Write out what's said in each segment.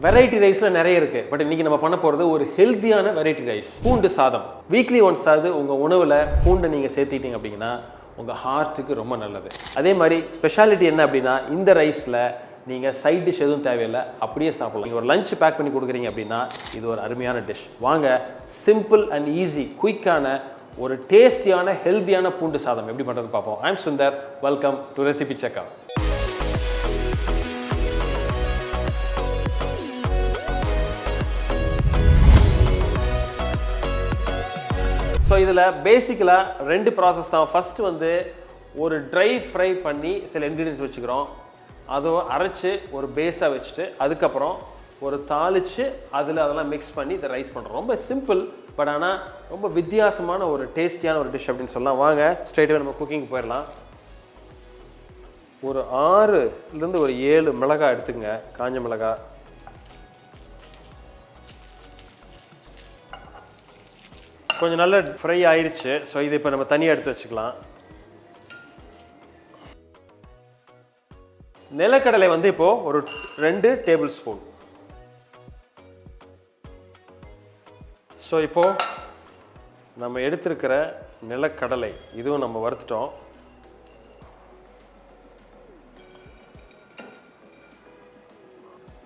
Variety ரைஸ்ல நிறைய இருக்கு. But இன்னைக்கு நம்ம பண்ண போறது ஒரு ஹெல்தியான வெரைட்டி ரைஸ், பூண்டு சாதம். வீக்லி ஒன்ஸ் ஆகுது உங்க உணவுல பூண்டை நீங்க சேர்த்திட்டீங்க அப்படின்னா உங்க ஹார்ட்டுக்கு ரொம்ப நல்லது. அதே மாதிரி ஸ்பெஷாலிட்டி என்ன அப்படின்னா இந்த ரைஸ்ல நீங்க சைட் டிஷ் எதுவும் தேவையில்லை, அப்படியே சாப்பிடலாம். நீங்க ஒரு லஞ்ச் பேக் பண்ணி கொடுக்குறீங்க அப்படின்னா இது ஒரு அருமையான டிஷ். வாங்க சிம்பிள் அண்ட் ஈஸி குயிக்கான ஒரு டேஸ்டியான ஹெல்தியான பூண்டு சாதம் எப்படி பண்றது பார்ப்போம். I am Sundar. Welcome to RecipeCheckr. So இதில் பேசிக்கலாக ரெண்டு ப்ராசஸ் தான். ஃபஸ்ட்டு வந்து ஒரு ட்ரை ஃப்ரை பண்ணி சில இன்க்ரீடியன்ஸ் வச்சுக்கிறோம், அதை அரைச்சி ஒரு பேஸாக வச்சுட்டு அதுக்கப்புறம் ஒரு தாளித்து அதெல்லாம் மிக்ஸ் பண்ணி இதை ரைஸ் பண்ணுறோம். ரொம்ப சிம்பிள், பட் ஆனால் ரொம்ப வித்தியாசமான ஒரு டேஸ்டியான ஒரு டிஷ் அப்படின்னு சொல்லலாம். வாங்க ஸ்ட்ரெயிட்டாக நம்ம குக்கிங் போயிடலாம். ஒரு 6லேருந்து ஒரு 7 மிளகாய் எடுத்துங்க, காஞ்ச மிளகாய். கொஞ்சம் நல்லா ஃப்ரை ஆயிடுச்சு. ஸோ இது இப்போ நம்ம தனியாக எடுத்து வச்சுக்கலாம். நிலக்கடலை வந்து இப்போது ஒரு 2 டேபிள் ஸ்பூன். ஸோ இப்போது நம்ம எடுத்திருக்கிற நிலக்கடலை இதுவும் நம்ம வறுத்துட்டோம்.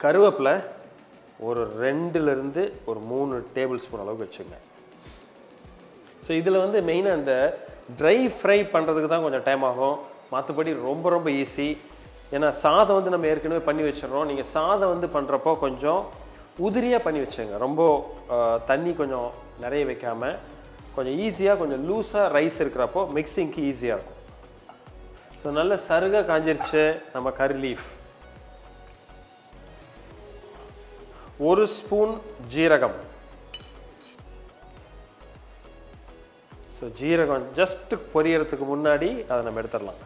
கருவேப்பிலை ஒரு 2லேருந்து ஒரு 3 டேபிள் ஸ்பூன் அளவுக்கு வச்சுங்க. ஸோ இதில் வந்து மெயினாக இந்த ட்ரை ஃப்ரை பண்ணுறதுக்கு தான் கொஞ்சம் டைம் ஆகும், மற்றபடி ரொம்ப ரொம்ப ஈஸி. ஏன்னா சாதம் வந்து நம்ம ஏற்கனவே பண்ணி வச்சிடறோம். நீங்கள் சாதம் வந்து பண்ணுறப்போ கொஞ்சம் உதிரியாக பண்ணி வச்சுங்க, ரொம்ப தண்ணி கொஞ்சம் நிறைய வைக்காமல் கொஞ்சம் ஈஸியாக கொஞ்சம் லூஸாக ரைஸ் இருக்கிறப்போ மிக்சிங்க்கு ஈஸியாக இருக்கும். ஸோ நல்ல சருகாக காஞ்சிருச்சு. நம்ம கறி லீஃப், 1 ஸ்பூன் ஜீரகம். ஸோ ஜீரகம் ஜஸ்ட் பொரியறதுக்கு முன்னாடி அதை நம்ம எடுத்துடலாம்.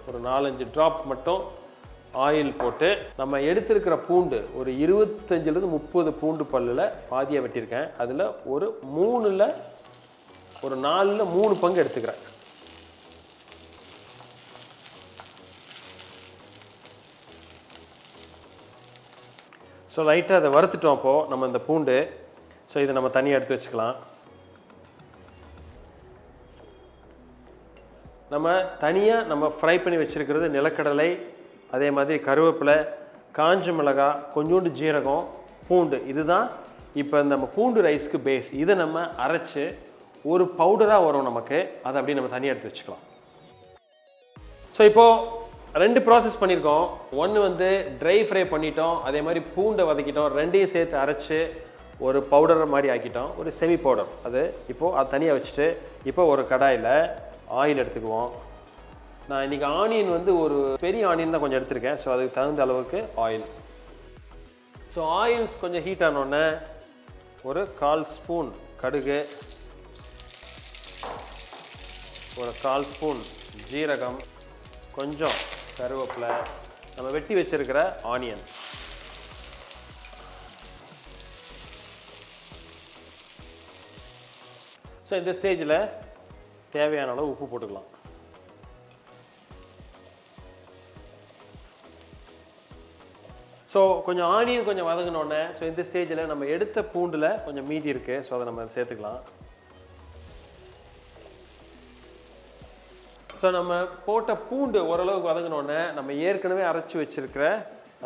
ஒரு 4-5 ட்ராப் மட்டும் ஆயில் போட்டு நம்ம எடுத்திருக்கிற பூண்டு ஒரு 25லேருந்து 30 பூண்டு பல்லில் பாதியாக வெட்டியிருக்கேன். அதில் ஒரு 3ல் ஒரு 4ல் 3 பங்கு எடுத்துக்கிறேன். ஸோ லைட்டாக அதை வறுத்துட்டோம் அப்போது நம்ம இந்த பூண்டு. ஸோ இதை நம்ம தனியாக எடுத்து வச்சுக்கலாம். நம்ம தனியாக நம்ம ஃப்ரை பண்ணி வச்சுருக்கிறது நிலக்கடலை, அதே மாதிரி கருவேப்பிலை, காஞ்ச மிளகாய், கொஞ்சோண்டு ஜீரகம், பூண்டு. இதுதான் இப்போ நம்ம பூண்டு ரைஸ்க்கு பேஸ். இதை நம்ம அரைச்சி ஒரு பவுடராக வரும் நமக்கு, அதை அப்படியே நம்ம தனியாக எடுத்து வச்சுக்கலாம். ஸோ இப்போது 2 ப்ராசஸ் பண்ணியிருக்கோம். ஒன்று வந்து ட்ரை ஃப்ரை பண்ணிட்டோம், அதே மாதிரி பூண்டை வதக்கிட்டோம், 2ஐயும் சேர்த்து அரைச்சி ஒரு பவுடர் மாதிரி ஆக்கிட்டோம், ஒரு செமி பவுடர். அது இப்போது அது தனியாக வச்சுட்டு இப்போ ஒரு கடாயில் ஆயில் எடுத்துக்குவோம். நான் இன்றைக்கி ஆனியன் வந்து ஒரு பெரிய ஆனியன் தான் கொஞ்சம் எடுத்திருக்கேன். ஸோ அதுக்கு தகுந்த அளவுக்கு ஆயில். ஸோ ஆயில் கொஞ்சம் ஹீட் ஆனோடனே ஒரு 1/4 ஸ்பூன் கடுகு, ஒரு 1/4 ஸ்பூன் ஜீரகம், கொஞ்சம் கருவேப்பிலை, நம்ம வெட்டி வச்சிருக்கிற ஆனியன். ஸோ இந்த ஸ்டேஜில் தேவையான அளவு உப்பு போட்டுக்கலாம். ஸோ கொஞ்சம் ஆனியன் கொஞ்சம் வதங்கினோடனே ஸோ இந்த ஸ்டேஜில் நம்ம எடுத்த பூண்டில் கொஞ்சம் மீதி இருக்குது. ஸோ அதை நம்ம சேர்த்துக்கலாம். ஸோ நம்ம போட்ட பூண்டு ஓரளவுக்கு வதங்கினோடனே நம்ம ஏற்கனவே அரைச்சி வச்சுருக்கிற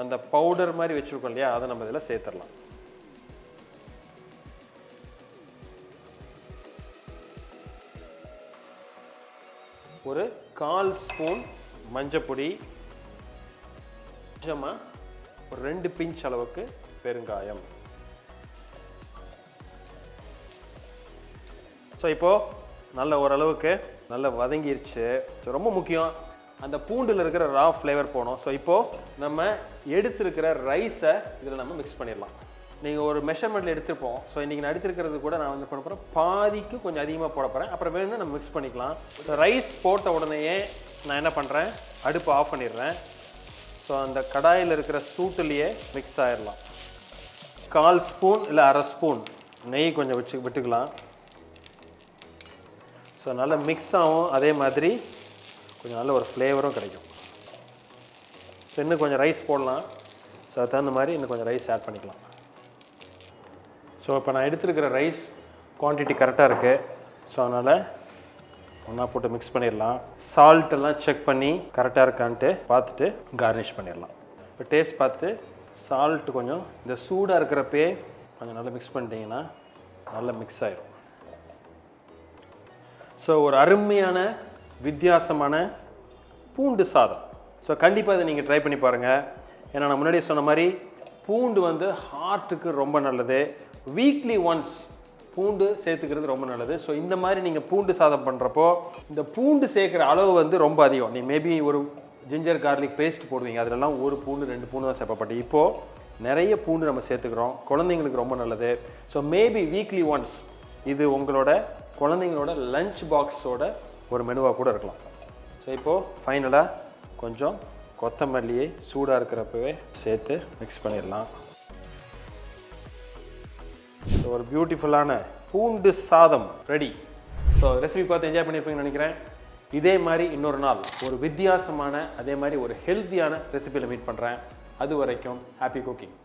அந்த பவுடர் மாதிரி வச்சுருக்கோம் இல்லையா, அதை நம்ம இதில் சேர்த்துடலாம். ஒரு 1/4 ஸ்பூன் மஞ்சப்பொடி, கொஞ்சமாக ஒரு 2 பிஞ்ச் அளவுக்கு பெருங்காயம். ஸோ இப்போது நல்ல ஓரளவுக்கு நல்லா வதங்கிருச்சு. ஸோ ரொம்ப முக்கியம் அந்த பூண்டில் இருக்கிற ரா ஃப்ளேவர் போகணும். ஸோ இப்போது நம்ம எடுத்துருக்கிற ரைஸை இதில் நம்ம மிக்ஸ் பண்ணிடலாம். நீங்கள் ஒரு மெஷர்மெண்ட்டில் எடுத்துருப்போம். ஸோ இன்றைக்கி நான் எடுத்துருக்கிறது கூட நான் வந்து பண்ண போகிறேன், பாதிக்கு கொஞ்சம் அதிகமாக போட போகிறேன். அப்புறம் வேணும்னா நம்ம மிக்ஸ் பண்ணிக்கலாம். ரைஸ் போட்ட உடனேயே நான் என்ன பண்ணுறேன், அடுப்பு ஆஃப் பண்ணிடுறேன். ஸோ அந்த கடாயில் இருக்கிற சூட்டுலேயே மிக்ஸ் ஆகிடலாம். 1/4 ஸ்பூன் இல்லை 1/2 ஸ்பூன் நெய் கொஞ்சம் விட்டுக்கலாம். ஸோ நல்லா மிக்ஸ் ஆகும், அதே மாதிரி கொஞ்சம் நல்ல ஒரு ஃப்ளேவரும் கிடைக்கும். ஸோ இன்னும் கொஞ்சம் ரைஸ் போடலாம். ஸோ ஸோ அது தகுந்த மாதிரி இன்னும் கொஞ்சம் ரைஸ் ஆட் பண்ணிக்கலாம். ஸோ இப்போ நான் எடுத்துருக்கிற ரைஸ் குவான்டிட்டி கரெக்டாக இருக்குது. ஸோ அதனால் ஒன்றா போட்டு மிக்ஸ் பண்ணிடலாம். சால்ட்டெல்லாம் செக் பண்ணி கரெக்டாக இருக்கான்ட்டு பார்த்துட்டு கார்னிஷ் பண்ணிடலாம். இப்போ டேஸ்ட் பார்த்துட்டு சால்ட் கொஞ்சம் இந்த சூடாக இருக்கிறப்பே கொஞ்சம் நல்லா மிக்ஸ் பண்ணிட்டீங்கன்னா நல்லா மிக்ஸ் ஆகிடும். ஸோ ஒரு அருமையான வித்தியாசமான பூண்டு சாதம். ஸோ கண்டிப்பாக இதை நீங்கள் ட்ரை பண்ணி பாருங்கள். ஏன்னா நான் முன்னாடியே சொன்ன மாதிரி பூண்டு வந்து ஹார்ட்டுக்கு ரொம்ப நல்லது. வீக்லி ஒன்ஸ் பூண்டு சேர்த்துக்கிறது ரொம்ப நல்லது. ஸோ இந்த மாதிரி நீங்கள் பூண்டு சாதம் பண்ணுறப்போ இந்த பூண்டு சேர்க்குற அளவு வந்து ரொம்ப அதிகம். நீ மேபி ஒரு ஜிஞ்சர் கார்லிக் பேஸ்ட் போடுவீங்க, அதிலெல்லாம் ஒரு பூண்டு 2 பூண்டு தான் சேர்ப்பப்பட்டு இப்போது நிறைய பூண்டு நம்ம சேர்த்துக்கிறோம். குழந்தைங்களுக்கு ரொம்ப நல்லது. ஸோ மேபி வீக்லி ஒன்ஸ் இது உங்களோட குழந்தைங்களோட லஞ்ச் பாக்ஸோட ஒரு மெனுவாக கூட இருக்கலாம். ஸோ இப்போது ஃபைனலாக கொஞ்சம் கொத்தமல்லியை சூடாக இருக்கிறப்பவே சேர்த்து மிக்ஸ் பண்ணிடலாம். ஸோ ஒரு பியூட்டிஃபுல்லான பூண்டு சாதம் ரெடி. ஸோ ரெசிபி பார்த்து என்ஜாய் பண்ணியிருப்பீங்கன்னு நினைக்கிறேன். இதே மாதிரி இன்னொரு நாள் ஒரு வித்தியாசமான அதே மாதிரி ஒரு ஹெல்த்தியான ரெசிபியில் மீட் பண்ணுறேன். அது வரைக்கும் ஹாப்பி குக்கிங்.